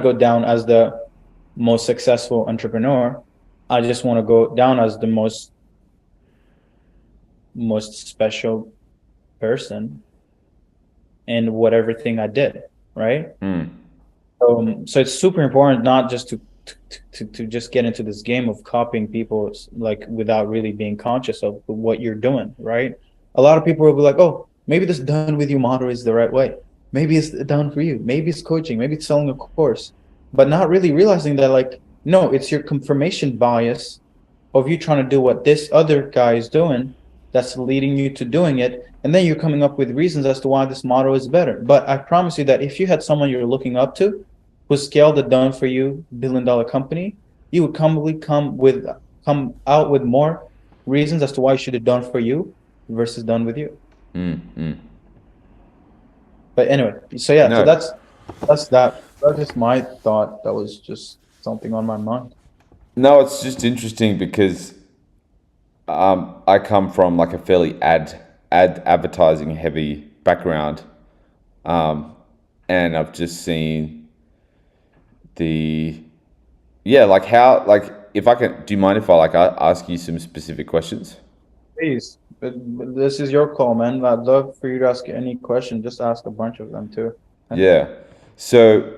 go down as the most successful entrepreneur. I just want to go down as the most special person in whatever thing I did, right? So it's super important not just to just get into this game of copying people, like, without really being conscious of what you're doing, right? A lot of people will be like, oh, maybe this done with you model is the right way. Maybe it's done for you. Maybe it's coaching. Maybe it's selling a course, but not really realizing that, like, no, it's your confirmation bias of you trying to do what this other guy is doing that's leading you to doing it. And then you're coming up with reasons as to why this model is better. But I promise you that if you had someone you're looking up to who scaled a done for you billion-dollar company, you would probably come out with more reasons as to why you should have done for you versus done with you. But anyway, so yeah, so that's just my thought. That was just something on my mind. No, it's just interesting because I come from like a fairly advertising heavy background, and I've just seen like how, like, if I can, do you mind if I ask you some specific questions? Please, but this is your call, man. I'd love for you to ask any question. Just ask a bunch of them too. Yeah. So,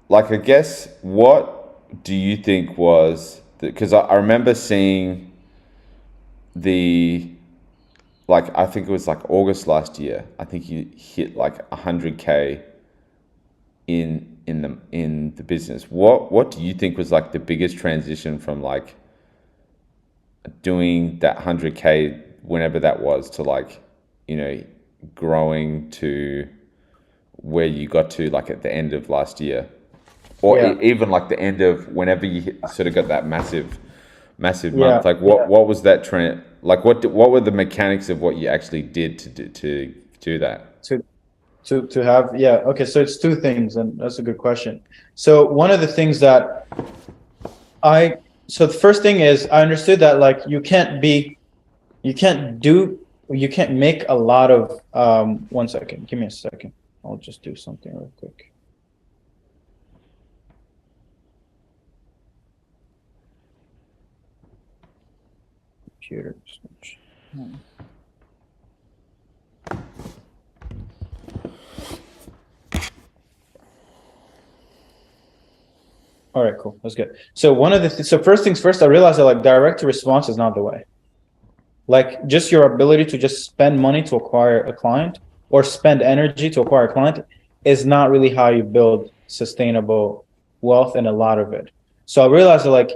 like, I guess, what do you think was because I remember seeing like, I think it was like August last year. I think you hit like 100K in the business. What do you think was like the biggest transition from like doing that 100K whenever that was to, like, growing to where you got to, like, at the end of last year, or even like the end of whenever you sort of got that massive month? Like, what was that trend? Like, what were the mechanics of what you actually did to do that? To have, okay, so it's two things, and that's a good question. So one of the things that so the first thing is, I understood that, like, you can't make a lot of 1 second, give me a second, I'll just do something real quick. Computer switch. All right, cool. That's good. So so first things first, I realized that, like, direct to response is not the way. Like, just your ability to just spend money to acquire a client or spend energy to acquire a client is not really how you build sustainable wealth, and a lot of it. So I realized that, like,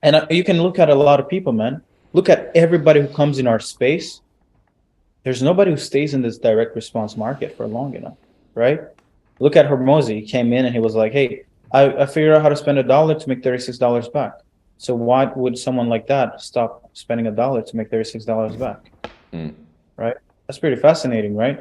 and you can look at a lot of people, man. Look at everybody who comes in our space. There's nobody who stays in this direct response market for long enough, right? Look at Hormozy. He came in and he was like, hey, I figured out how to spend $1 to make $36 back. So why would someone like that stop spending $1 to make $36 back? Right? That's pretty fascinating, right?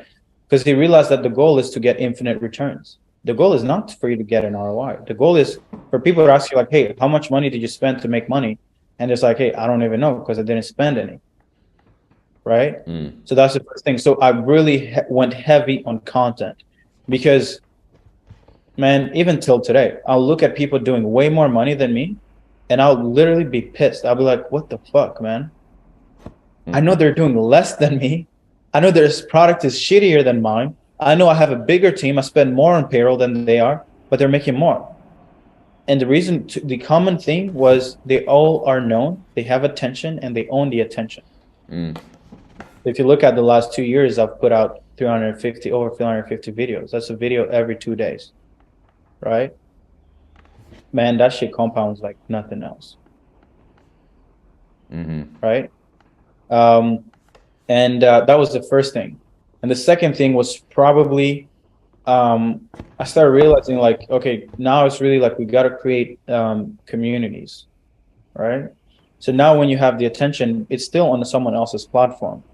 Because he realized that the goal is to get infinite returns. The goal is not for you to get an ROI. The goal is for people to ask you, like, hey, how much money did you spend to make money? And it's like, hey, I don't even know because I didn't spend any. Right? So that's the first thing. So I really went heavy on content because, man, even till today, I'll look at people doing way more money than me and I'll literally be pissed. I'll be like, what the fuck, man? I know they're doing less than me. I know their product is shittier than mine. I know I have a bigger team. I spend more on payroll than they are, but they're making more. And the common thing was they all are known, they have attention, and they own the attention. If you look at the last 2 years, I've put out over 350 videos. That's a video every 2 days, right? Man, that shit compounds like nothing else. Right? And that was the first thing. And the second thing was probably, I started realizing, like, okay, now it's really like we got to create communities, right? So now when you have the attention, it's still on someone else's platform,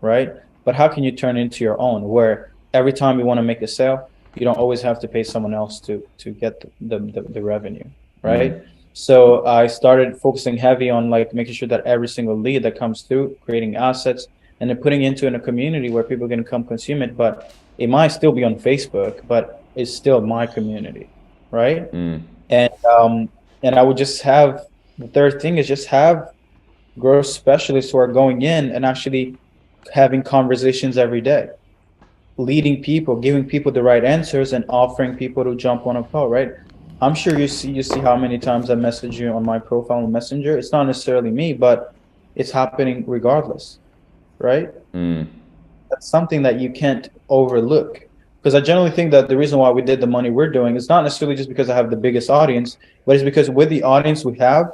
right? But how can you turn it into your own, where every time you want to make a sale, you don't always have to pay someone else to get the revenue, right? So I started focusing heavy on, like, making sure that every single lead that comes through, creating assets, and then putting into in a community where people can come consume it. But it might still be on Facebook, but it's still my community. right? And I would just have, the third thing is just have growth specialists who are going in and actually having conversations every day, leading people, giving people the right answers, and offering people to jump on a call, right? I'm sure you see how many times I message you on my profile on Messenger. It's not necessarily me, but it's happening regardless, right? That's something that you can't overlook. Because I generally think that the reason why we did the money we're doing is not necessarily just because I have the biggest audience, but it's because with the audience we have,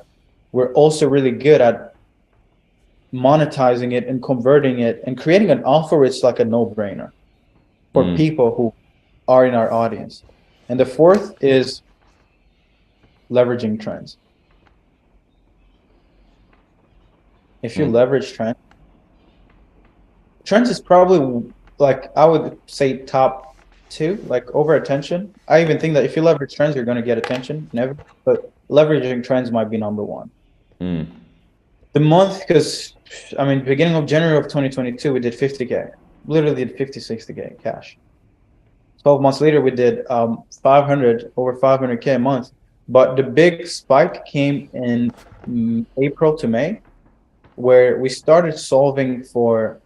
we're also really good at monetizing it and converting it and creating an offer it's like a no-brainer for people who are in our audience. And the fourth is leveraging trends. If you leverage trends is probably, like, I would say top 2, like over attention. I even think that if you leverage trends, you're going to get attention, never, but leveraging trends might be number 1. The month, because I mean, beginning of January of 2022, we did 50K, literally did 50, 60K cash. 12 months later, we did over 500K a month. But the big spike came in April to May, where we started solving for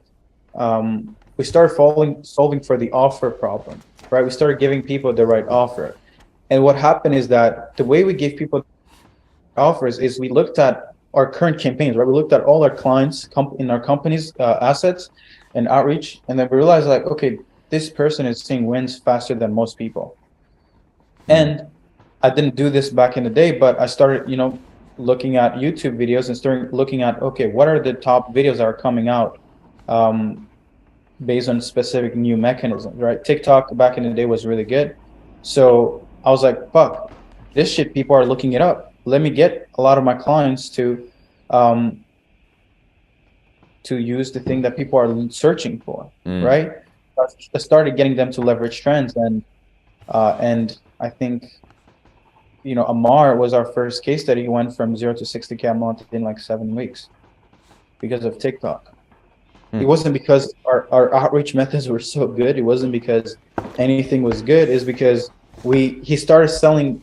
solving for the offer problem, right? We started giving people the right offer. And what happened is that the way we give people offers is we looked at our current campaigns, right? We looked at all our clients in our company's assets and outreach, and then we realized, like, okay, this person is seeing wins faster than most people. And I didn't do this back in the day, but I started, looking at YouTube videos and started looking at, okay, what are the top videos that are coming out based on specific new mechanisms, right? TikTok back in the day was really good. So I was like, fuck, this shit, people are looking it up. Let me get a lot of my clients to use the thing that people are searching for, right? I started getting them to leverage trends, and I think, Amar was our first case study. He went from 0 to 60K a month in like 7 weeks because of TikTok. It wasn't because our outreach methods were so good. It wasn't because anything was good. It's because he started selling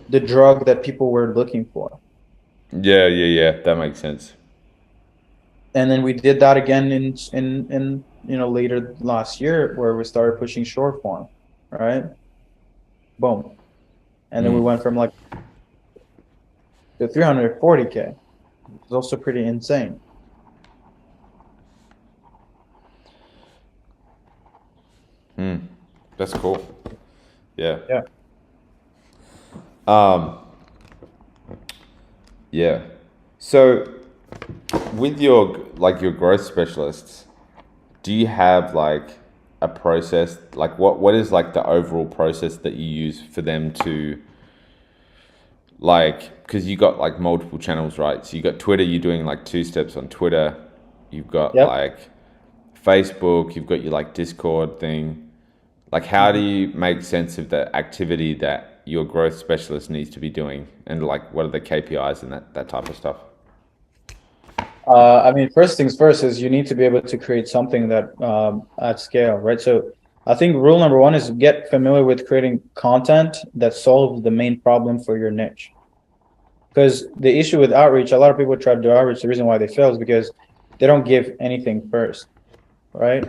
the drug that people were looking for. Yeah. That makes sense. And then we did that again in later last year, where we started pushing short form, right? Boom. And then we went from like to 340K. It's also pretty insane. That's cool. Yeah. Yeah. So with your growth specialists, do you have like a process? Like what is like the overall process that you use for them to, like, because you got like multiple channels, right? So you got Twitter, you're doing like 2 steps on Twitter. You've got like Facebook, you've got your like Discord thing. Like, how do you make sense of the activity that your growth specialist needs to be doing, and like what are the KPIs and that type of stuff? I mean, first things first is you need to be able to create something that at scale, right? So I think rule number 1 is get familiar with creating content that solves the main problem for your niche. Because the issue with outreach, a lot of people try to do outreach. The reason why they fail is because they don't give anything first, right?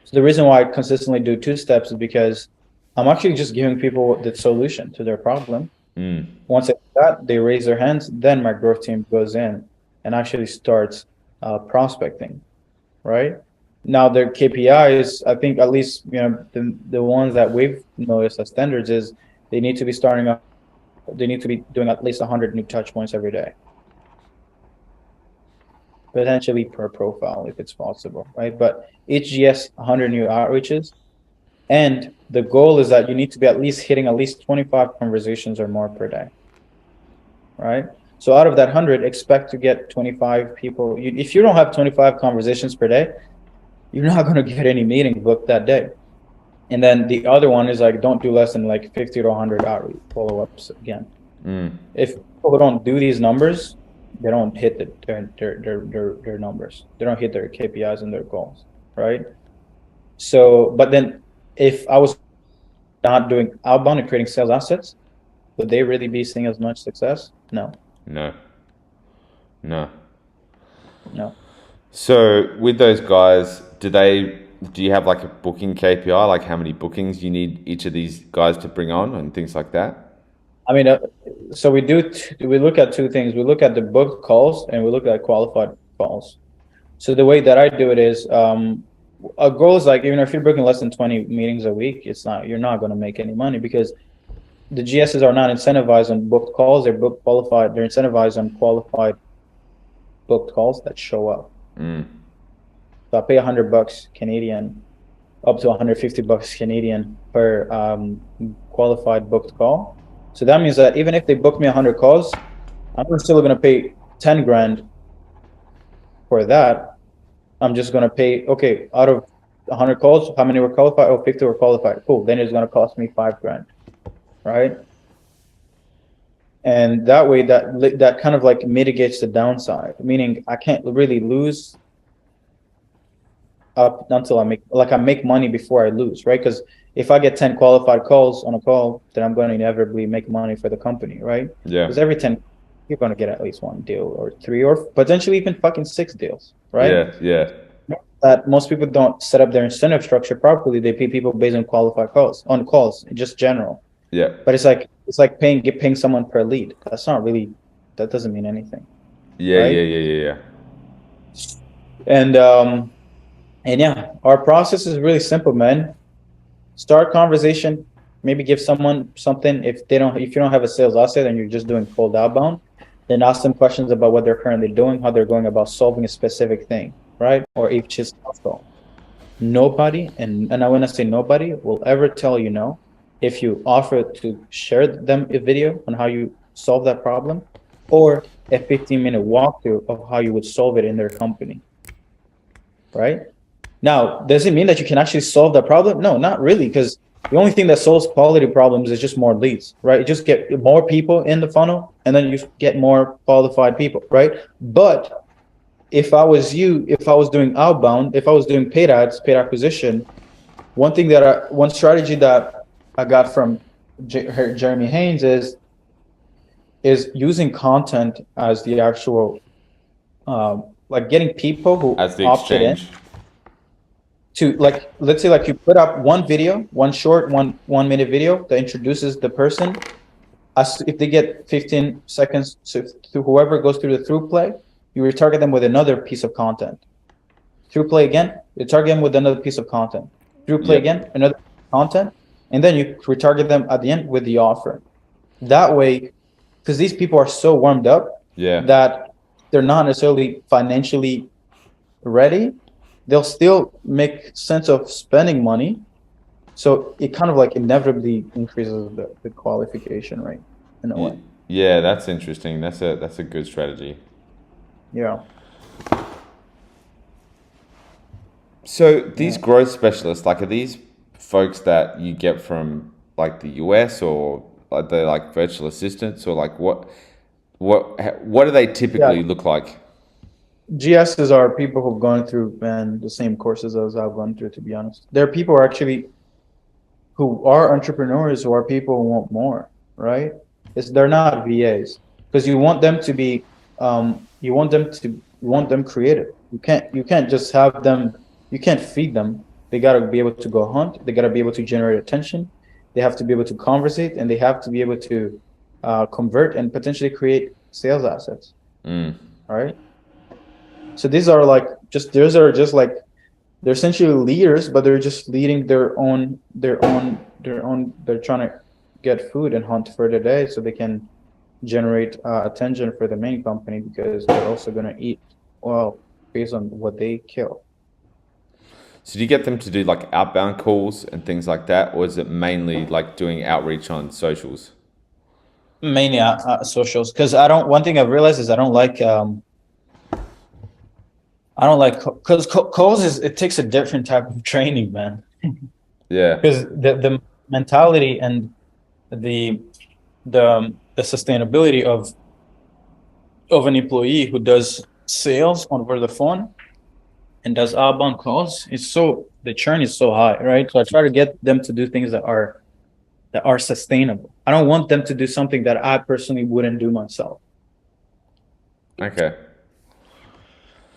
So the reason why I consistently do 2 steps is because I'm actually just giving people the solution to their problem. Once they do that, they raise their hands, then my growth team goes in and actually starts prospecting, right? Now their KPIs, I think at least, the ones that we've noticed as standards is they need to be doing at least 100 new touch points every day. Potentially per profile if it's possible, right? But each GS 100 new outreaches, and the goal is that you need to be at least hitting at least 25 conversations or more per day, right? So out of that 100, expect to get 25 people. If you don't have 25 conversations per day, you're not going to get any meeting booked that day. And then the other one is like, don't do less than like 50 to 100 outreach follow-ups again. If people don't do these numbers, they don't hit their numbers. They don't hit their KPIs and their goals, right? So, but then if I was not doing outbound and creating sales assets, would they really be seeing as much success? No. No. No. No. So with those guys, do you have like a booking KPI, like how many bookings you need each of these guys to bring on and things like that? I mean, so we look at two things. We look at the booked calls and we look at qualified calls. So the way that I do it is, a goal is like, even if you're booking less than 20 meetings a week, you're not going to make any money, because the GSs are not incentivized on booked calls. They're qualified. They're incentivized on qualified booked calls that show up. So I pay $100 Canadian, up to $150 Canadian per qualified booked call. So that means that even if they book me 100 calls, I'm still going to pay 10 grand for that. I'm just going to pay, okay, out of 100 calls, how many were qualified? Oh, 50 were qualified. Cool. Then it's going to cost me 5 grand, right? And that way, that kind of like mitigates the downside, meaning I can't really lose up until I make money before I lose, right? Because if I get 10 qualified calls on a call, then I'm going to inevitably make money for the company, right? Yeah. Because every 10, you're going to get at least 1 deal or 3 or potentially even fucking 6 deals, right? Yeah, yeah. That most people don't set up their incentive structure properly. They pay people based on qualified calls, just general. Yeah. But it's like paying someone per lead. That doesn't mean anything. Yeah, right? yeah. And yeah, our process is really simple, man. Start conversation, maybe give someone something. If you don't have a sales asset and you're just doing cold outbound, then ask them questions about what they're currently doing, how they're going about solving a specific thing, right? Or if it's possible. Nobody, and when I say nobody, will ever tell you no if you offer to share them a video on how you solve that problem, or a 15-minute walkthrough of how you would solve it in their company, right? Now, does it mean that you can actually solve that problem? No, not really, because the only thing that solves quality problems is just more leads, right? You just get more people in the funnel, and then you get more qualified people, right? But if I was doing outbound, if I was doing paid acquisition, one strategy that I got from Jeremy Haynes is using content as the actual, like getting people who as the opted exchange. in to, like, let's say like you put up one video, one short, one minute video that introduces the person. If they get 15 seconds to whoever goes through the through play, you retarget them with another piece of content. Through play again, you target them with another piece of content. Through play again, another content, and then you retarget them at the end with the offer. That way, because these people are so warmed up that they're not necessarily financially ready, they'll still make sense of spending money. So it kind of like inevitably increases the qualification rate in a way. Yeah, that's interesting. That's a good strategy. Yeah. So these growth specialists, like, are these folks that you get from like the US, or like they're like virtual assistants, or like what do they typically look like? GSs are people who've gone through the same courses as I've gone through, to be honest. There are people who are entrepreneurs, who are people who want more, right? They're not VAs, because you want them to be, you want them creative. You can't just have them, you can't feed them. They got to be able to go hunt. They got to be able to generate attention. They have to be able to conversate, and they have to be able to convert and potentially create sales assets. All right. So these are they're essentially leaders, but they're just leading they're trying to get food and hunt for the day so they can generate attention for the main company, because they're also going to eat well based on what they kill. So do you get them to do like outbound calls and things like that, or is it mainly like doing outreach on socials? Mainly socials, because one thing I've realized is I don't like because calls it takes a different type of training, man. Yeah. Because the mentality and the sustainability of an employee who does sales over the phone and does outbound calls, the churn is so high, right? So I try to get them to do things that are that are sustainable. I don't want them to do something that I personally wouldn't do myself. Okay.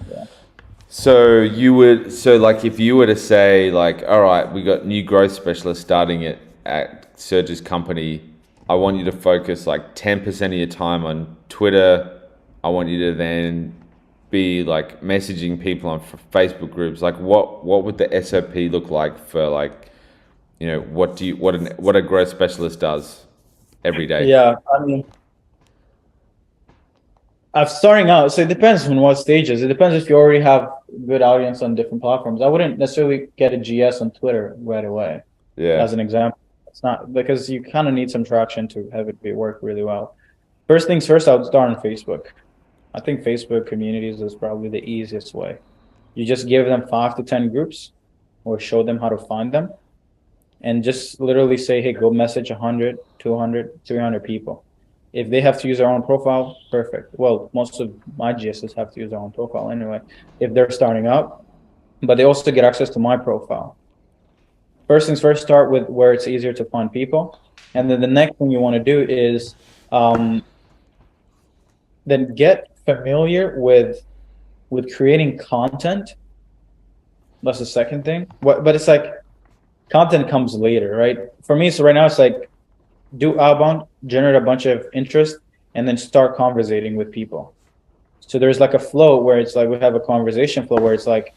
Yeah. So like if you were to say like, all right, we got new growth specialists starting at Serge's company. I want you to focus like 10% of your time on Twitter. I want you to then be like messaging people on Facebook groups. Like what would the SOP look like for like, you know, what a growth specialist does every day? Yeah, I mean, I'm starting out, so it depends on what stages. It depends if you already have good audience on different platforms. I wouldn't necessarily get a GS on Twitter right away. Yeah. As an example, it's not, because you kind of need some traction to have it work really well. First things first, I would start on Facebook. I think Facebook communities is probably the easiest way. You just give them 5 to 10 groups, or show them how to find them, and just literally say, hey, go message 100, 200, 300 people. If they have to use their own profile, perfect. Well, most of my GSs have to use their own profile anyway, if they're starting up, but they also get access to my profile. First things first, start with where it's easier to find people. And then the next thing you want to do is then get familiar with creating content. That's the second thing. But it's like content comes later, right? For me, so right now it's like do outbound, generate a bunch of interest, and then start conversating with people. So there's like a flow where it's like we have a conversation flow where it's like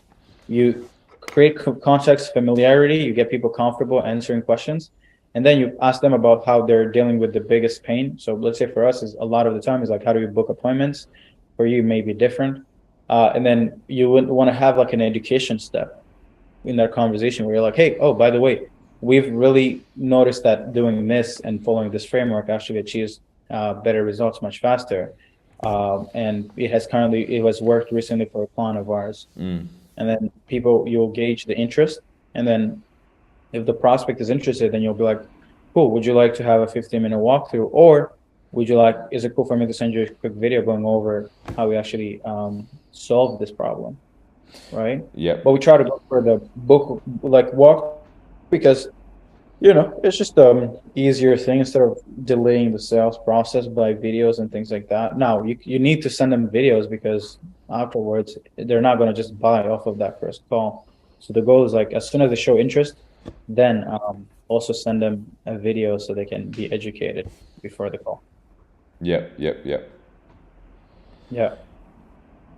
you create context, familiarity, you get people comfortable answering questions, and then you ask them about how they're dealing with the biggest pain. So let's say for us, is a lot of the time is like, how do you book appointments? For you, may be different. And then you would want to have like an education step in that conversation where you're like, hey, oh, by the way, we've really noticed that doing this and following this framework actually achieves better results much faster. And it has worked recently for a client of ours. And then you'll gauge the interest. And then if the prospect is interested, then you'll be like, cool, would you like to have a 15-minute walkthrough? Or is it cool for me to send you a quick video going over how we actually solve this problem? Right? Yeah. But we try to go for the book, like walk, because it's just easier thing instead of delaying the sales process by videos and things like that. Now you need to send them videos because afterwards they're not going to just buy off of that first call. So the goal is like as soon as they show interest, then also send them a video so they can be educated before the call. Yeah.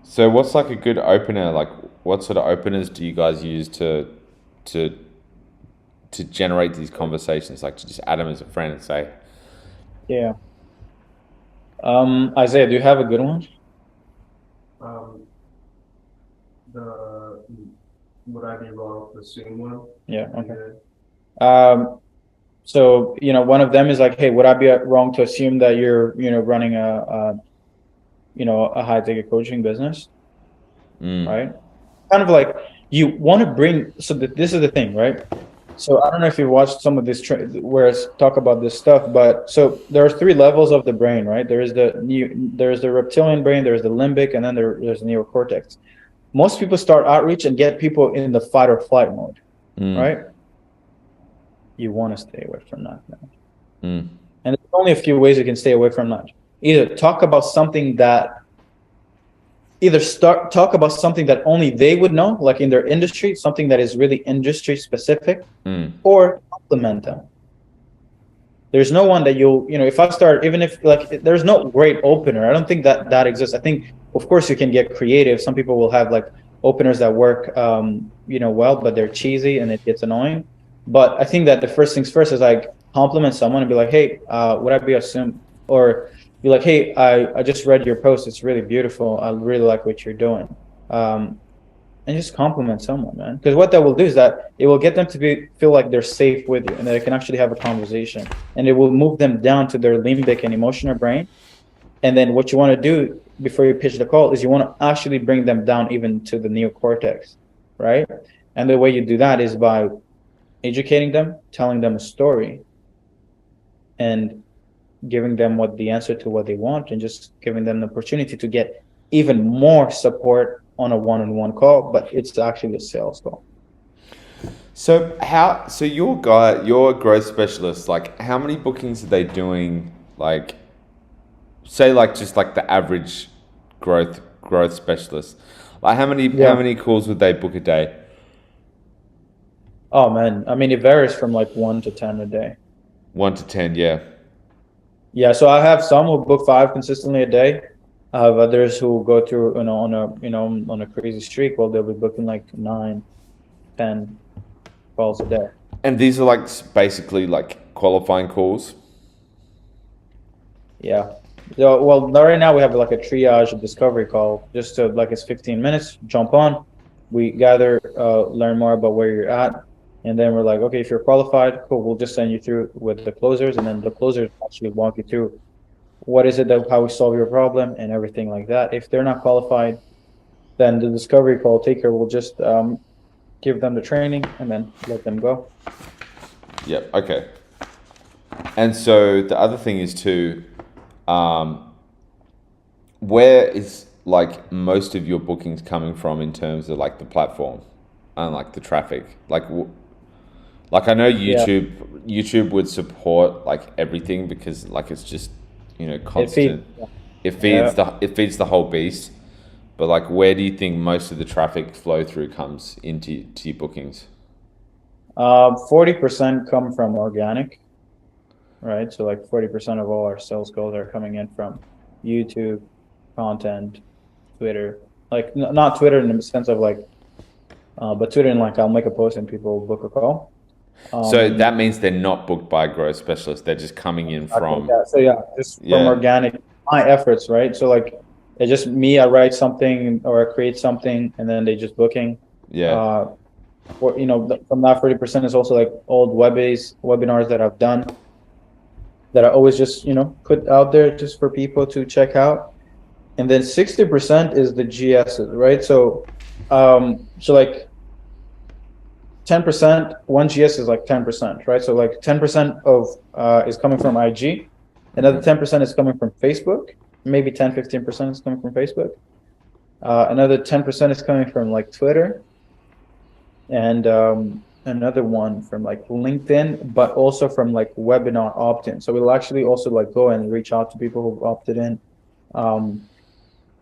So what's like a good opener? Like what sort of openers do you guys use to generate these conversations? Like to just add them as a friend and say, yeah. Isaiah, do you have a good one? Would I be wrong to assume one? Yeah. Okay. So one of them is like, hey, would I be wrong to assume that you're running a high ticket coaching business? Right? Kind of like you want to bring. So this is the thing, right? So I don't know if you watched some of this where it's talk about this stuff, but so there are 3 levels of the brain, right? There's the reptilian brain, there's the limbic, and then there's the neocortex. Most people start outreach and get people in the fight or flight mode, right? You want to stay away from that, man. And there's only a few ways you can stay away from that. Either talk about something that only they would know, like in their industry, something that is really industry specific, or compliment them. There's no one that if I start, even if like, there's no great opener. I don't think that exists. I think, of course, you can get creative. Some people will have like openers that work, well, but they're cheesy and it gets annoying. But I think that the first things first is like compliment someone and be like, hey, would I be assumed, or be like, hey, I just read your post. It's really beautiful. I really like what you're doing. And just compliment someone, man. Because what that will do is that it will get them to feel like they're safe with you and that they can actually have a conversation. And it will move them down to their limbic and emotional brain. And then what you want to do before you pitch the call is you want to actually bring them down even to the neocortex, right? And the way you do that is by educating them, telling them a story, and giving them the answer to what they want, and just giving them the opportunity to get even more support on a one-on-one call, but it's actually a sales call. So your growth specialist, like how many bookings are they doing? Like, say like just like the average growth specialist. Like how many calls would they book a day? Oh man, I mean it varies from like 1 to 10 a day. 1 to 10, yeah. Yeah, so I have some who book 5 consistently a day. I have others who go through, on a crazy streak. Well, they'll be booking like 9, 10 calls a day. And these are like basically like qualifying calls. Yeah. So, well, right now we have like a triage discovery call, just to like it's 15 minutes. Jump on, we gather, learn more about where you're at, and then we're like, okay, if you're qualified, cool. We'll just send you through with the closers, and then the closers actually walk you through what is it that how we solve your problem and everything like that. If they're not qualified, then the discovery call taker will just give them the training and then let them go. Yep. Okay. And so the other thing is too, where is like most of your bookings coming from in terms of like the platform and like the traffic? Like I know YouTube would support like everything because like it's just, constant. It feeds the whole beast. But like, where do you think most of the traffic flow through comes into your bookings? 40% come from organic, right? So like 40% of all our sales calls are coming in from YouTube, content, Twitter. Like not Twitter in the sense of like, but Twitter in like I'll make a post and people book a call. So that means they're not booked by a growth specialist. They're just coming in from. Just from organic, my efforts, right? So like, it's just me. I write something or I create something, and then they just booking. Yeah. From that 40% is also like old webinars that I've done, that I always just put out there just for people to check out, and then 60% is the GSs, right? So, like 10%, one GS is like 10%, right? So like 10% of is coming from IG, another 10% is coming from Facebook, maybe 10-15% is coming from Facebook, another 10% is coming from like Twitter, and another one from like LinkedIn, but also from like webinar opt-in. So we'll actually also like go and reach out to people who've opted in, on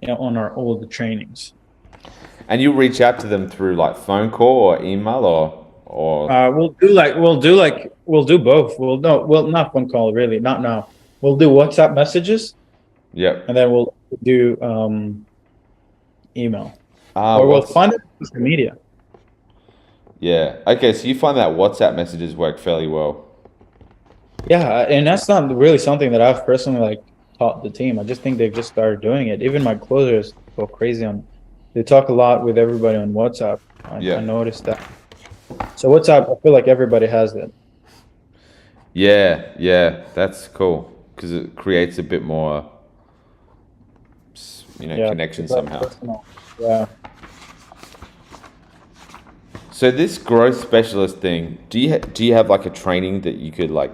our old trainings. And you reach out to them through like phone call or email or we'll do both. We'll not phone call really, not now. We'll do WhatsApp messages. Yep. And then we'll do email. Or we'll find it on social media. Yeah. Okay, so you find that WhatsApp messages work fairly well. Yeah, and that's not really something that I've personally like taught the team. I just think they've just started doing it. Even my closers go crazy on. They talk a lot with everybody on WhatsApp. I noticed that. So WhatsApp, I feel like everybody has it. Yeah, that's cool because it creates a bit more, connection somehow. Personal. Yeah. So this growth specialist thing, do you have like a training that you could like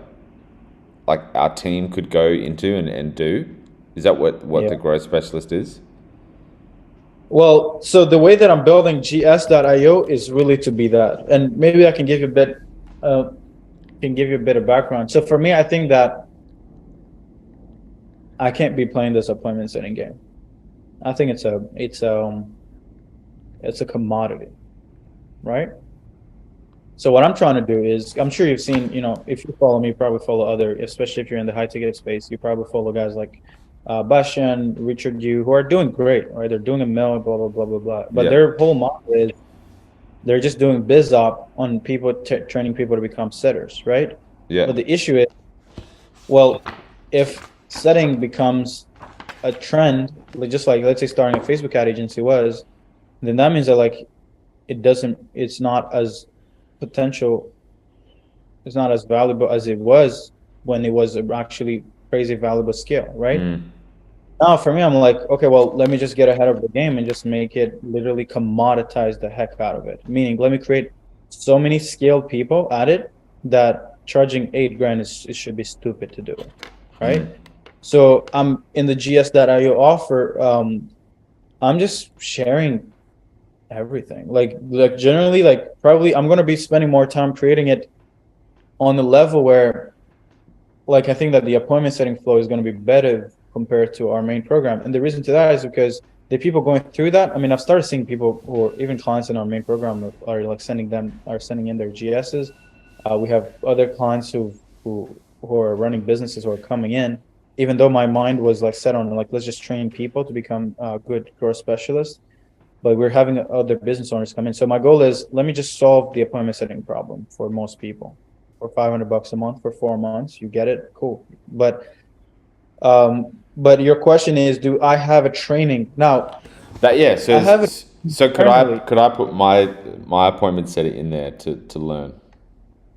our team could go into and do? Is that what the growth specialist is? Well, so the way that I'm building GS.io is really to be that, and maybe I can give you a bit of background. So for me, I think that I can't be playing this appointment setting game. I think it's a commodity, right? So what I'm trying to do is, I'm sure you've seen, if you follow me, you probably follow other, especially if you're in the high ticket space, you probably follow guys like Bashan, Richard Yu, who are doing great, right? They're doing a mill, blah, blah, blah, blah, blah. But their whole model is they're just doing biz op on people, training people to become setters, right? Yeah. But the issue is, well, if setting becomes a trend, just like, let's say starting a Facebook ad agency was, then that means that like, it's not as valuable as it was when it was actually crazy valuable skill, right? Now for me, I'm like, okay, well, let me just get ahead of the game and just make it literally commoditize the heck out of it. Meaning, let me create so many skilled people at it that charging $8,000 it should be stupid to do it, right? So I'm in the GS.io offer. I'm just sharing everything. Like generally, like probably I'm gonna be spending more time creating it on the level where, like, I think that the appointment setting flow is going to be better compared to our main program. And the reason to that is because the people going through that, I mean, I've started seeing people who are even clients in our main program are like sending in their GSs. We have other clients who are running businesses who are coming in, even though my mind was like set on like, let's just train people to become good growth specialists. But we're having other business owners come in. So my goal is, let me just solve the appointment setting problem for most people. For $500 a month for 4 months, you get it, cool. But your question is, do I have a training now? That yeah. So I have it so could I put my appointment setting in there to learn?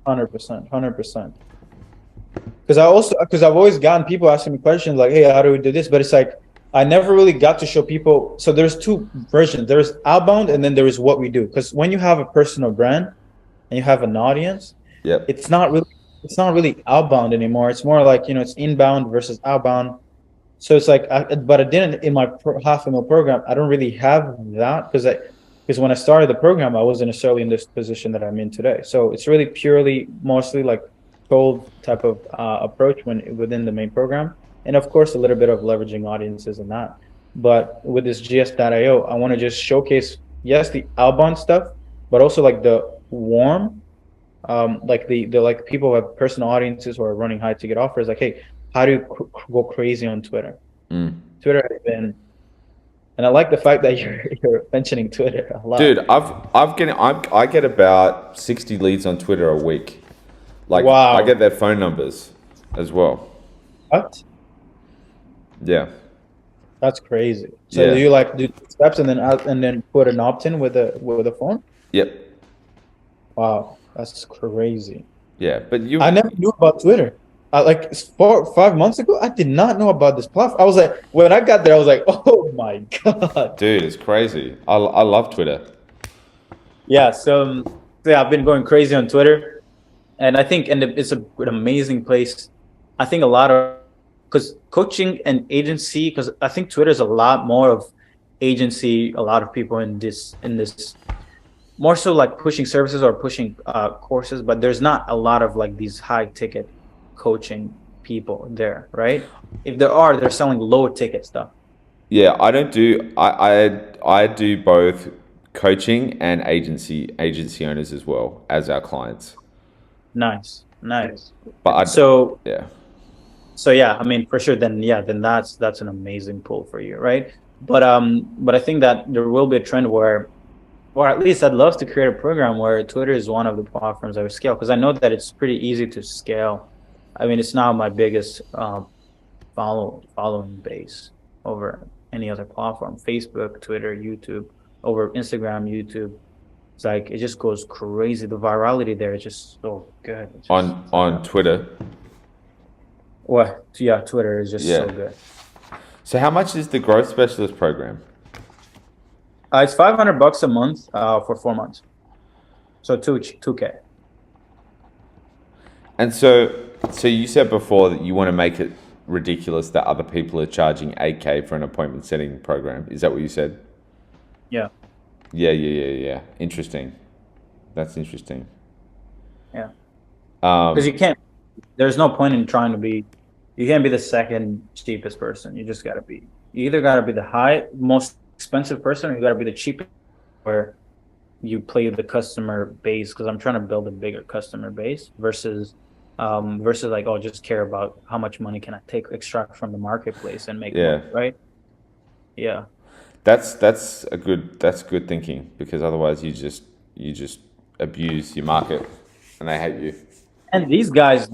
100%. Because I've always gotten people asking me questions like, hey, how do we do this? But it's like, I never really got to show people. So there's two versions. There's outbound, and then there is what we do. Because when you have a personal brand and you have an audience, yep, it's not really outbound anymore. It's more like, it's inbound versus outbound. So it's like, but I didn't in my $500,000 program. I don't really have that because when I started the program, I wasn't necessarily in this position that I'm in today. So it's really purely mostly like cold type of approach within the main program. And of course, a little bit of leveraging audiences and that. But with this GS.io, I want to just showcase, yes, the outbound stuff, but also like the warm, like the like people who have personal audiences who are running high ticket offers. Like, hey, how do you go crazy on Twitter? Twitter has been, and I like the fact that you're mentioning Twitter a lot. Dude, I get about 60 leads on Twitter a week. Like, wow. I get their phone numbers as well. What? Yeah. That's crazy. So do you like do steps and then put an opt-in with a phone? Yep. Wow, that's crazy. Yeah, but I never knew about Twitter. Like 5 months ago, I did not know about this platform. I was like, when I got there, I was like, oh my God. Dude, it's crazy. I love Twitter. Yeah, so yeah, I've been going crazy on Twitter. And I think, it's an amazing place. I think a lot of, because coaching and agency, because I think Twitter is a lot more of agency, a lot of people in this, more so like pushing services or pushing courses, but there's not a lot of like these high ticket coaching people there, right? If there are, they're selling low ticket stuff. Yeah, I don't do, I do both coaching and agency owners as well as our clients. Nice. But So yeah, I mean, for sure, then that's an amazing pull for you, right? But I think that there will be a trend where, or at least I'd love to create a program where Twitter is one of the platforms I would scale, because I know that it's pretty easy to scale. I mean, it's now my biggest following base over any other platform: Facebook, Twitter, YouTube, over Instagram, YouTube. It's like, it just goes crazy. The virality there is just so good. On Twitter. Well, yeah, Twitter is just so good. So how much is the growth specialist program? It's $500 a month for 4 months. So 2K. And so you said before that you want to make it ridiculous that other people are charging 8K for an appointment setting program. Is that what you said? Yeah. Yeah. Interesting. That's interesting. Yeah. Because there's no point in trying to be, you can't be the second cheapest person. You just got to be, you either got to be the most expensive person, or you got to be the cheapest, where you play the customer base. Because I'm trying to build a bigger customer base versus like, oh, just care about how much money can I extract from the marketplace and make more, right? Yeah. That's good thinking, because otherwise you just abuse your market and they hate you. And these guys,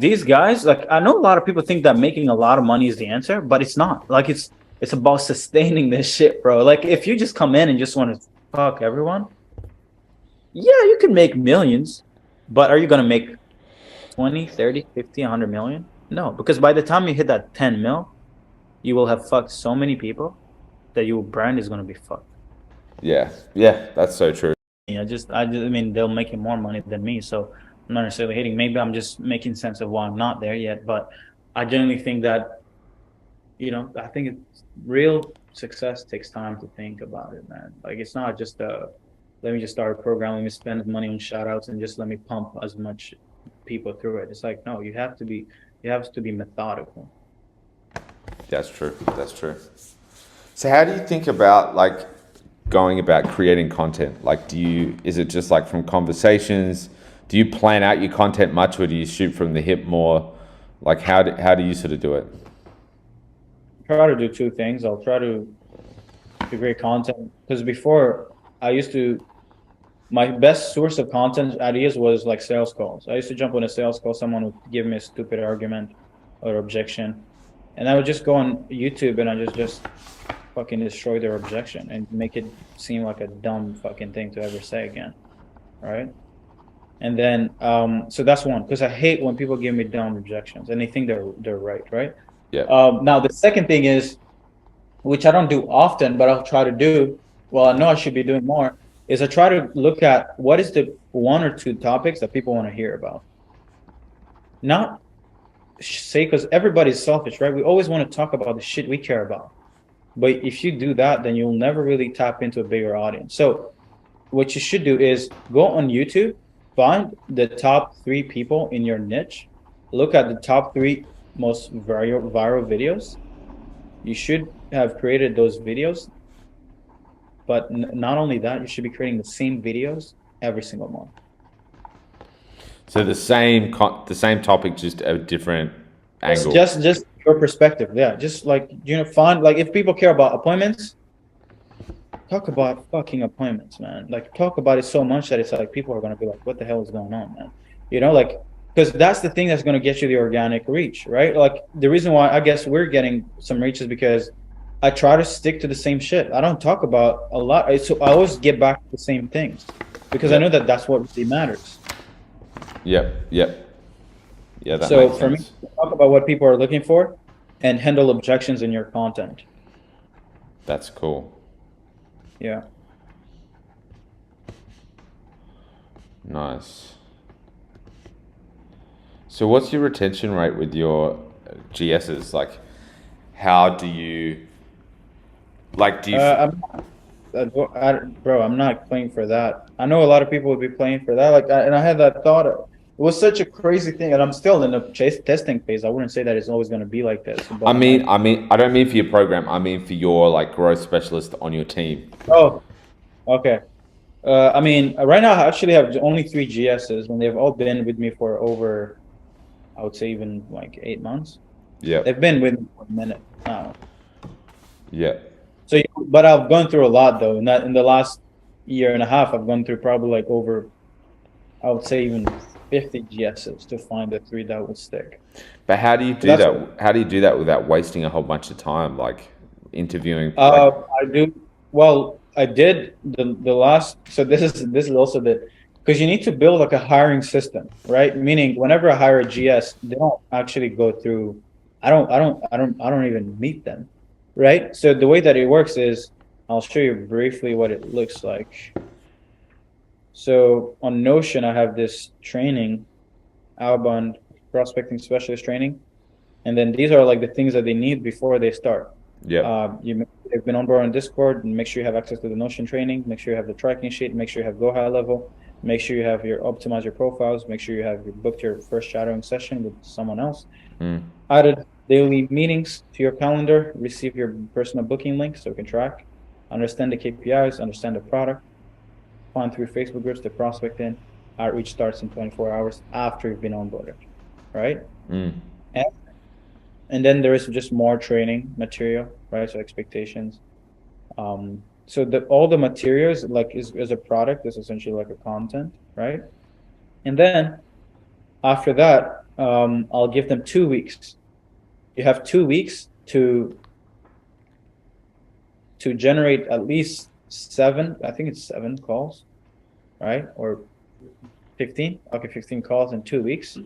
like, I know a lot of people think that making a lot of money is the answer, but it's not. Like, it's about sustaining this shit, bro. Like, if you just come in and just want to fuck everyone, yeah, you can make millions, but are you going to make 20, 30, 50, 100 million? No, because by the time you hit that 10 mil, you will have fucked so many people that your brand is going to be fucked. Yeah, that's so true. I mean, they'll make more money than me, so I'm not necessarily hating. Maybe I'm just making sense of why I'm not there yet, but I generally think that, I think real success takes time to think about it, man. Like, it's not just let me just start a program, let me spend money on shout outs and just let me pump as much people through it. It's like, no, you have to be methodical. That's true. That's true. So how do you think about like going about creating content? Like, is it just like from conversations? Do you plan out your content much, or do you shoot from the hip more? Like, how do you sort of do it? Try to do two things. I'll try to create content, because before I used to, my best source of content ideas was like sales calls. I used to jump on a sales call, someone would give me a stupid argument or objection, and I would just go on YouTube and I just fucking destroy their objection and make it seem like a dumb fucking thing to ever say again, right? And then so that's one, because I hate when people give me dumb objections and they think they're right? Yeah. Now the second thing is, which I don't do often, but I'll try to do, well, I know I should be doing more, is I try to look at what is the one or two topics that people want to hear about. Not say, because everybody's selfish, right? We always want to talk about the shit we care about. But if you do that, then you'll never really tap into a bigger audience. So what you should do is go on YouTube, find the top 3 people in your niche, look at the top 3 most viral videos. You should have created those videos, but not only that, you should be creating the same videos every single month. So the same topic, just a different angle. Just your perspective, yeah. Just like, you know, find, like, if people care about appointments, talk about fucking appointments, man. Like, talk about it so much that it's like people are gonna be like, what the hell is going on, man? You know, like, because that's the thing that's gonna get you the organic reach, right? Like, the reason why I guess we're getting some reach is because I try to stick to the same shit. I don't talk about a lot, so I always get back to the same things, because I know that that's what really matters. Yep. Yeah, that so makes for sense. me, talk about what people are looking for and handle objections in your content. That's cool. Yeah. Nice. So what's your retention rate with your GSs? Like, how do you, like, do you... Bro, I'm not playing for that. I know a lot of people would be playing for that. Like, and I had that thought. It was such a crazy thing, and I'm still in the testing phase. I wouldn't say that it's always going to be like this. But I mean, I don't mean for your program. I mean for your like growth specialist on your team. Oh, okay. I mean, right now I actually have only 3 GSs, and they've all been with me for over, I would say, even like 8 months. Yeah. They've been with me for a minute now. Yeah. So, but I've gone through a lot though. In the last year and a half, I've gone through probably like over, I would say, even 50 GSs to find the 3 that would stick. But how do you do that? How do you do that without wasting a whole bunch of time, like interviewing? I do. Well, I did the last. So this is also the, because you need to build like a hiring system, right? Meaning, whenever I hire a GS, they don't actually go through. I don't even meet them, right? So the way that it works is, I'll show you briefly what it looks like. So on Notion, I have this training, outbound prospecting specialist training, and then these are like the things that they need before they start. Yeah. They've been on board on Discord, and make sure you have access to the Notion training. Make sure you have the tracking sheet. Make sure you have Go High Level. Make sure you have optimize your profiles. Make sure you have booked your first shadowing session with someone else. Added daily meetings to your calendar. Receive your personal booking link so you can track. Understand the KPIs. Understand the product. Find through Facebook groups to prospect in. Outreach starts in 24 hours after you've been onboarded, right? And then there is just more training material, right? So expectations. So all the materials, like, is a product, is essentially like a content, right? And then after that, I'll give them 2 weeks. You have 2 weeks to generate at least 7, I think it's 7 calls, right? Or 15. Okay, 15 calls in 2 weeks.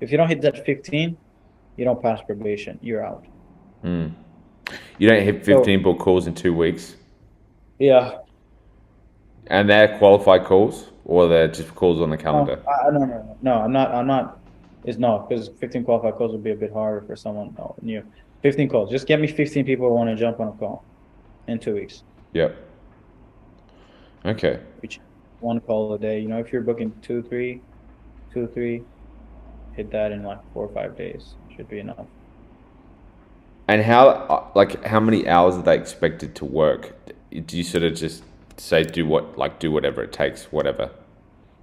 If you don't hit that 15, you don't pass probation, you're out. You don't hit 15 book calls in 2 weeks? Yeah. And they're qualified calls, or they're just calls on the calendar? No, I'm not. It's not, because 15 qualified calls would be a bit harder for someone new. 15 calls. Just get me 15 people who want to jump on a call in 2 weeks. Yep. Okay. one call a day. You know, if you're booking two, three, hit that in like 4 or 5 days. Should be enough. And how many hours are they expected to work? Do you sort of just say do whatever it takes, whatever?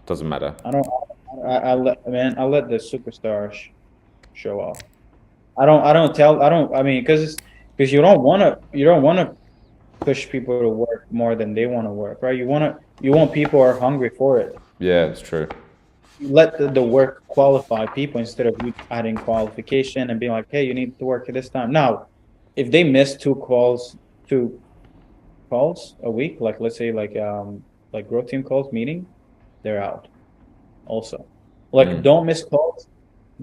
Doesn't matter. I let the superstars show off. I mean, because you don't want to push people to work more than they want to work, right? You want people who are hungry for it. Yeah, it's true. You let the work qualify people instead of you adding qualification and being like, hey, you need to work at this time. Now, if they miss two calls a week, like let's say like growth team calls meeting, they're out. Also, like don't miss calls.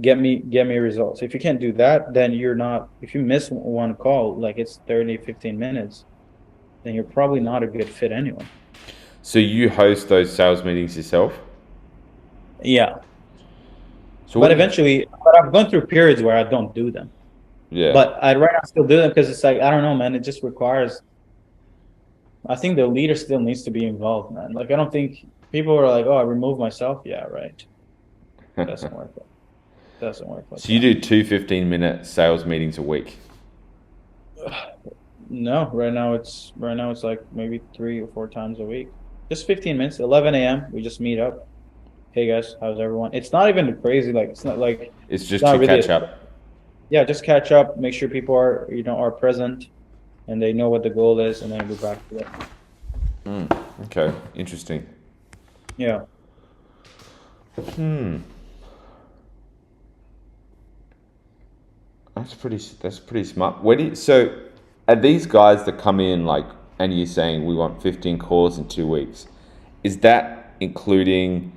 Get me results. If you can't do that, then you're not. If you miss one call, like it's 30, 15 minutes, then you're probably not a good fit anyway. So you host those sales meetings yourself? Yeah. So but I've gone through periods where I don't do them. Yeah. But I'd rather still do them because it's like, I don't know, man. It just requires. I think the leader still needs to be involved, man. Like I don't think people are like, oh, I remove myself. Yeah, right. It doesn't work. Doesn't work like so you do 2 15-minute sales meetings a week? No, right now it's like maybe 3 or 4 times a week. Just 15 minutes, 11 a.m. We just meet up. Hey guys, how's everyone? It's not even crazy. Like it's not like it's just to catch up. Yeah, just catch up. Make sure people are present, and they know what the goal is, and then go back to it. Okay, interesting. Yeah. That's pretty smart. So are these guys that come in and you're saying we want 15 calls in 2 weeks? Is that including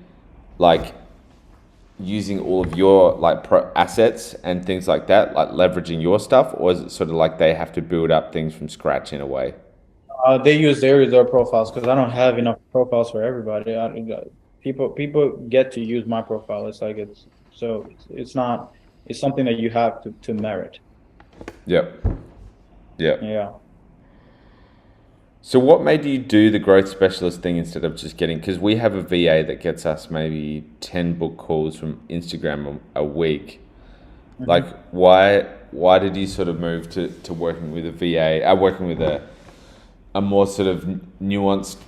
using all of your assets and things like that, like leveraging your stuff, or is it sort of like they have to build up things from scratch in a way? They use their profiles because I don't have enough profiles for everybody. People get to use my profile. It's like it's not. It's something that you have to merit. Yep. Yeah. So what made you do the growth specialist thing instead of just because we have a VA that gets us maybe 10 book calls from Instagram a week. Mm-hmm. Like why did you sort of move to working with a VA, working with a more sort of nuanced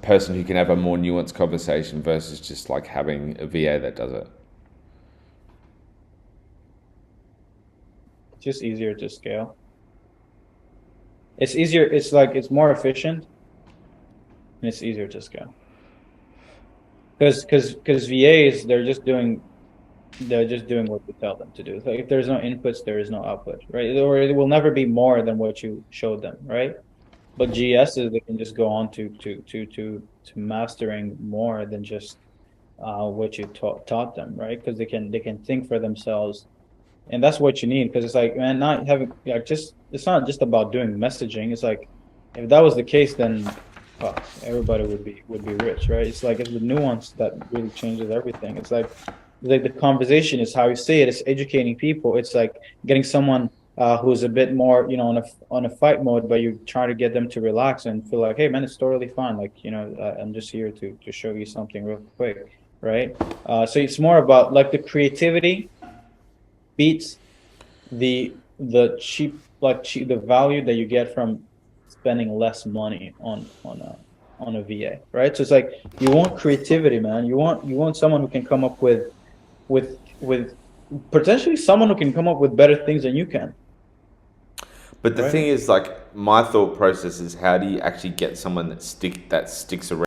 person who can have a more nuanced conversation versus just like having a VA that does it? Just easier to scale. It's easier. It's more efficient, and it's easier to scale. Because VAs, they're just doing what you tell them to do. Like if there's no inputs, there is no output, right? Or it will never be more than what you showed them, right? But GSs, they can just go on to mastering more than just what you taught them, right? Because they can think for themselves. And that's what you need, because it's like, man, not having it's not just about doing messaging. It's like, if that was the case, then everybody would be rich, right? It's like it's the nuance that really changes everything. It's like the conversation is how you say it. It's educating people. It's like getting someone who's a bit more, on a fight mode, but you try to get them to relax and feel like, hey, man, it's totally fine. Like, I'm just here to show you something real quick, right? So it's more about like the creativity beats the cheap the value that you get from spending less money on a VA, right? So it's like you want creativity, man. You want someone who can come up with potentially someone who can come up with better things than you can. But the thing is, like, my thought process is, how do you actually get someone that sticks around?